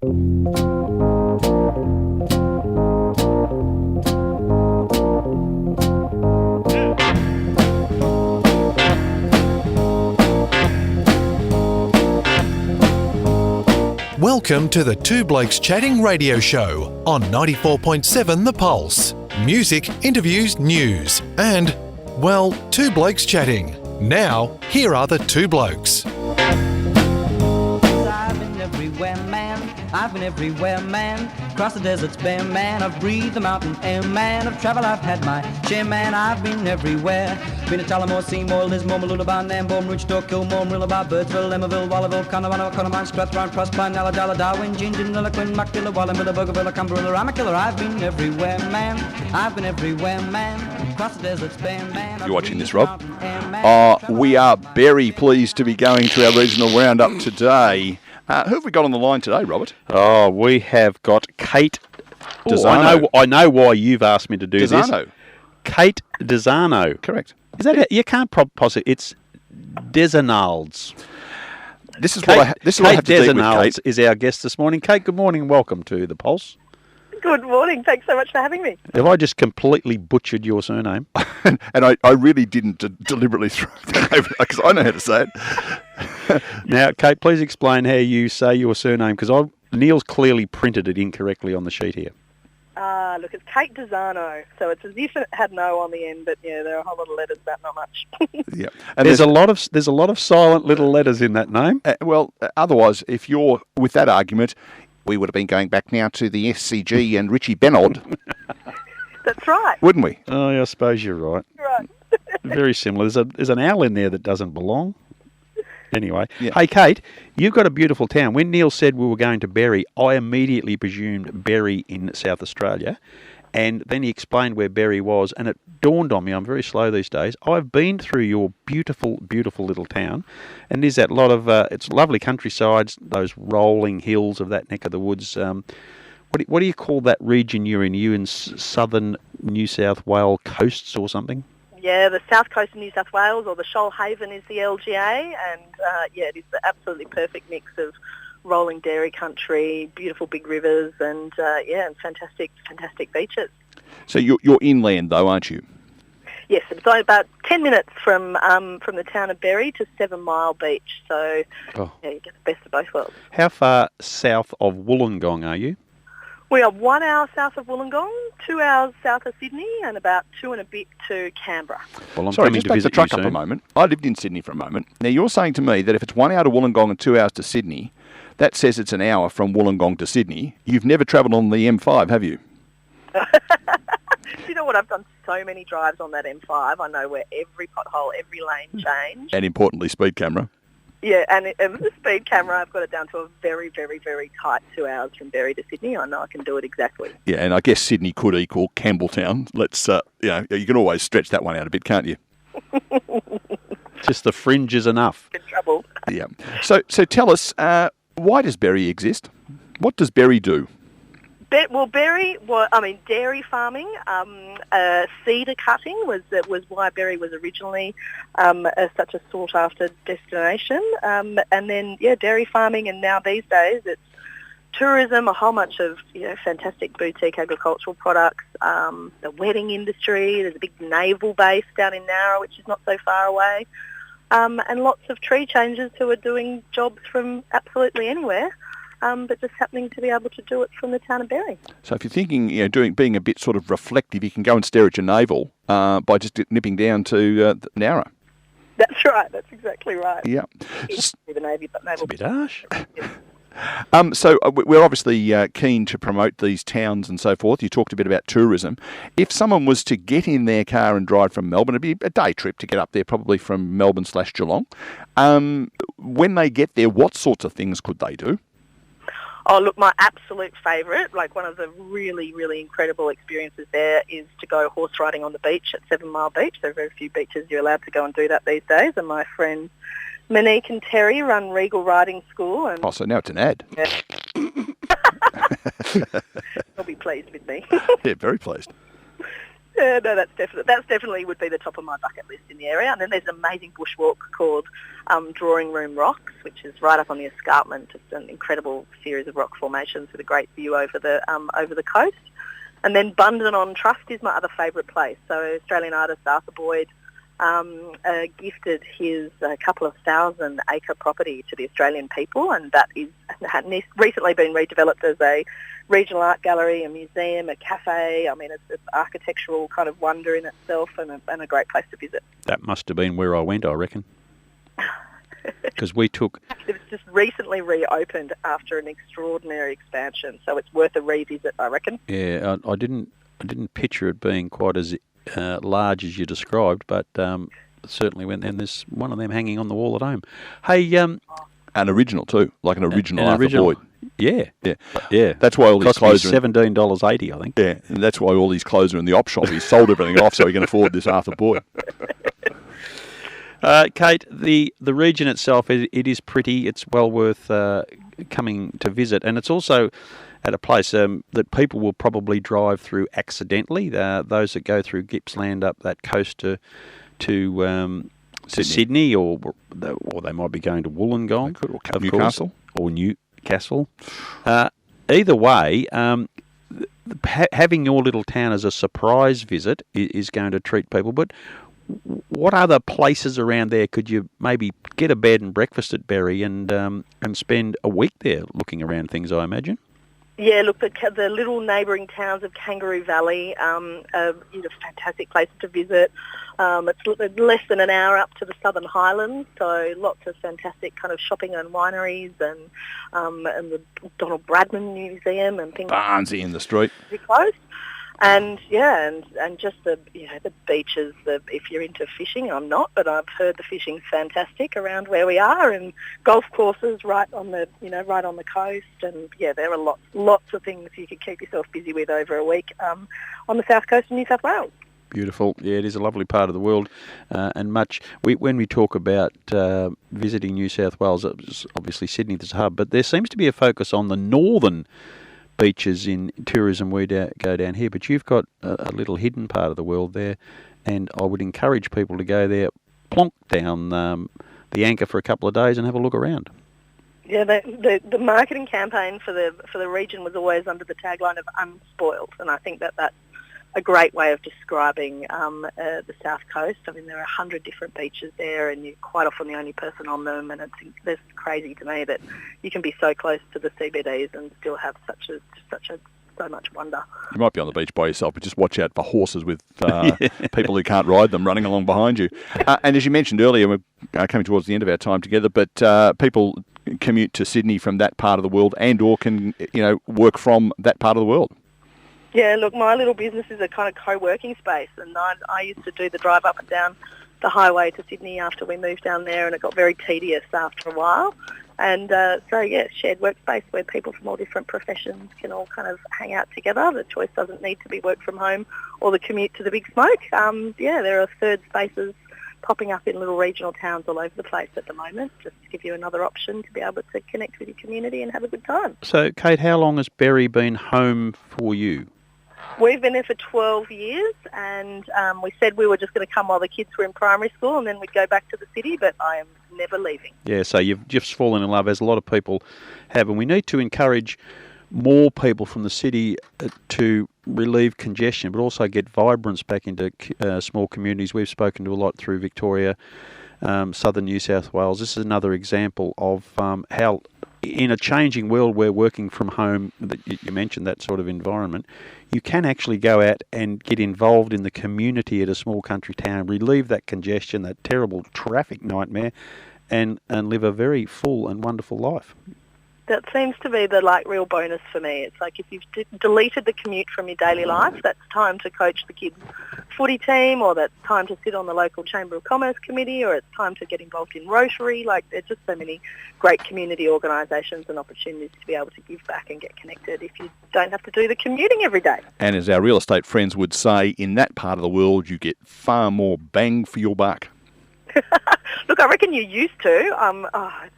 Welcome to the Two Blokes Chatting radio show on 94.7 The Pulse. Music, interviews, news, and, well, Two Blokes Chatting. Now, here are the two blokes. I've been everywhere, man. Across the deserts bare, man. I've breathed the mountain air, man. Of travel I've had my share, man. I've been everywhere. Been to Tullamore, Seymour, Lismore, Mooloolaba, Nambour, Roochdore, Kilmore, Marillaba, Birdsville, Emmaville, Wallaville, Connemara, Connemara, Strathround, Proserpine, Alladala, Darwin, Gingin, Lilliquin, Muckdilla, Wallumbilla, Bougainville, Cumberland, Ramakiller. I've been everywhere, man. I've been everywhere, man. Across the deserts bare, man. You watching this, Rob? We are very pleased to be going to our regional roundup today. Who have we got on the line today, Robert? Oh, we have got Kate. Dezarnaulds. I know why you've asked me to do Dezarnaulds. this. Kate Dezarnaulds. Correct. Is that it? You can't possibly. It's Dezarnaulds. This is Kate, what I have to deal with, Dezarnaulds Kate. is our guest this morning. Kate, good morning and welcome to The Pulse. Good morning. Thanks so much for having me. Have I just completely butchered your surname? And I really didn't deliberately throw that over because I know how to say it. Now, Kate, please explain how you say your surname because Neil's clearly printed it incorrectly on the sheet here. Look, it's Kate Dezarnaulds, so it's as if it had no on the end, but yeah, there are a whole lot of letters, but not much. Yeah, and There's a lot of silent little letters in that name. Otherwise, if you're with that argument, we would have been going back now to the SCG and Richie Bennod. That's right. Wouldn't we? Oh, I suppose you're right. Right. Very similar. There's an owl in there that doesn't belong. Anyway, Yeah. Hey Kate, you've got a beautiful town. When Neil said we were going to Berry, I immediately presumed Berry in South Australia, and then he explained where Berry was, and it dawned on me. I'm very slow these days. I've been through your beautiful, beautiful little town, and there's that lot of it's lovely countrysides, those rolling hills of that neck of the woods. What do you call that region you're in? You in southern New South Wales coasts or something? Yeah, the south coast of New South Wales, or the Shoalhaven is the LGA, and it is the absolutely perfect mix of rolling dairy country, beautiful big rivers, and and fantastic beaches. So you're inland though, aren't you? Yes, it's only about 10 minutes from the town of Berry to 7 Mile Beach, so you get the best of both worlds. How far south of Wollongong are you? We are 1 hour south of Wollongong, 2 hours south of Sydney, and about 2 and a bit to Canberra. Well, I'm Sorry, coming just to back the visit truck you up soon. a moment. I lived in Sydney for a moment. Now, you're saying to me that if it's 1 hour to Wollongong and 2 hours to Sydney, that says it's an hour from Wollongong to Sydney. You've never travelled on the M5, have you? You know what? I've done so many drives on that M5. I know where every pothole, every lane change. And importantly, speed camera. Yeah, and with the speed camera, I've got it down to a very, very, very tight 2 hours from Berry to Sydney. I know I can do it exactly. Yeah, and I guess Sydney could equal Campbelltown. Let's, you can always stretch that one out a bit, can't you? Just the fringe is enough. Good trouble. Yeah. So tell us, why does Berry exist? What does Berry do? Dairy farming, cedar cutting was why Berry was originally such a sought-after destination. And then, dairy farming, and now these days it's tourism, a whole bunch of fantastic boutique agricultural products, the wedding industry. There's a big naval base down in Nowra, which is not so far away, and lots of tree changers who are doing jobs from absolutely anywhere. But just happening to be able to do it from the town of Berry. So if you're thinking, being a bit sort of reflective, you can go and stare at your navel by just nipping down to Nowra. That's right. That's exactly right. Yeah. The naval. It's a bit harsh. So we're obviously keen to promote these towns and so forth. You talked a bit about tourism. If someone was to get in their car and drive from Melbourne, it'd be a day trip to get up there, probably from Melbourne/Geelong. When they get there, what sorts of things could they do? Oh, look, my absolute favourite, like one of the really, really incredible experiences there is to go horse riding on the beach at 7 Mile Beach. There are very few beaches you're allowed to go and do that these days, and my friends Monique and Terry run Regal Riding School. And so now it's an ad. They'll be pleased with me. Yeah, very pleased. Yeah, no, that's definitely would be the top of my bucket list in the area. And then there's an amazing bushwalk called Drawing Room Rocks, which is right up on the escarpment. Just an incredible series of rock formations with a great view over the coast. And then Bundon-on-Trust is my other favourite place. So Australian artist Arthur Boyd gifted his couple of 1,000-acre property to the Australian people, and that had recently been redeveloped as a regional art gallery, a museum, a cafe. I mean, it's an architectural kind of wonder in itself, and a great place to visit. That must have been where I went, I reckon. Because we took... It's just recently reopened after an extraordinary expansion, so it's worth a revisit, I reckon. Yeah, I didn't picture it being quite as large as you described, but certainly went there, and there's one of them hanging on the wall at home. Hey, an original too, like an original Arthur Boyd. Yeah. That's why all these clothes are $17.80, I think. Yeah, and that's why all these clothes are in the op shop. He sold everything off so he can afford this Arthur Boyd. Kate, the region itself, it is pretty. It's well worth coming to visit, and it's also at a place that people will probably drive through accidentally. Those that go through Gippsland up that coast to Sydney, or they might be going to Wollongong, or Newcastle, or Newcastle. Either way, having your little town as a surprise visit is going to treat people. But what other places around there could you maybe get a bed and breakfast at Berry and spend a week there looking around things, I imagine? Yeah, look, the little neighbouring towns of Kangaroo Valley are fantastic places to visit. It's less than an hour up to the Southern Highlands, so lots of fantastic kind of shopping and wineries and the Donald Bradman Museum and things. Barnsey in the street. Pretty close. And and just the beaches. If you're into fishing, I'm not, but I've heard the fishing's fantastic around where we are, and golf courses right on the coast. And there are lots of things you could keep yourself busy with over a week on the south coast of New South Wales. Beautiful. Yeah, it is a lovely part of the world, and much. When we talk about visiting New South Wales, obviously Sydney is a hub, but there seems to be a focus on the northern beaches in tourism. We go down here, but you've got a little hidden part of the world there, and I would encourage people to go there, plonk down the anchor for a couple of days and have a look around. Yeah, the marketing campaign for the region was always under the tagline of unspoiled, and I think that's a great way of describing the South Coast. I mean, there are 100 different beaches there, and you're quite often the only person on them, and it's crazy to me that you can be so close to the CBDs and still have so much wonder. You might be on the beach by yourself, but just watch out for horses with people who can't ride them running along behind you. And as you mentioned earlier, we're coming towards the end of our time together, but people commute to Sydney from that part of the world and or can work from that part of the world. Yeah, look, my little business is a kind of co-working space, and I used to do the drive up and down the highway to Sydney after we moved down there, and it got very tedious after a while. And shared workspace where people from all different professions can all kind of hang out together. The choice doesn't need to be work from home or the commute to the big smoke. There are third spaces popping up in little regional towns all over the place at the moment, just to give you another option to be able to connect with your community and have a good time. So, Kate, how long has Berry been home for you? We've been there for 12 years, and we said we were just going to come while the kids were in primary school, and then we'd go back to the city, but I am never leaving. Yeah, so you've just fallen in love, as a lot of people have, and we need to encourage more people from the city to relieve congestion, but also get vibrance back into small communities. We've spoken to a lot through Victoria, southern New South Wales. This is another example of how, in a changing world where working from home, you mentioned that sort of environment, you can actually go out and get involved in the community at a small country town, relieve that congestion, that terrible traffic nightmare, and live a very full and wonderful life. That seems to be the real bonus for me. It's like if you've deleted the commute from your daily life, that's time to coach the kids' footy team, or that's time to sit on the local Chamber of Commerce committee, or it's time to get involved in Rotary. There's just so many great community organisations and opportunities to be able to give back and get connected if you don't have to do the commuting every day. And as our real estate friends would say, in that part of the world, you get far more bang for your buck. Look, I reckon you used to. I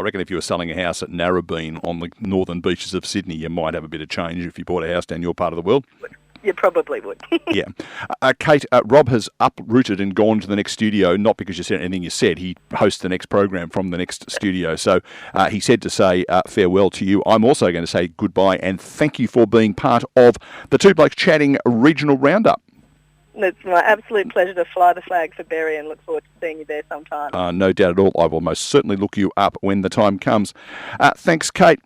reckon if you were selling a house at Narrabeen on the northern beaches of Sydney, you might have a bit of change if you bought a house down your part of the world. You probably would. Yeah. Kate, Rob has uprooted and gone to the next studio, not because you said anything you said. He hosts the next program from the next studio. So he said to say farewell to you. I'm also going to say goodbye and thank you for being part of the Two Blokes Chatting Regional Roundup. It's my absolute pleasure to fly the flag for Berry and look forward to seeing you there sometime. No doubt at all. I will most certainly look you up when the time comes. Thanks, Kate.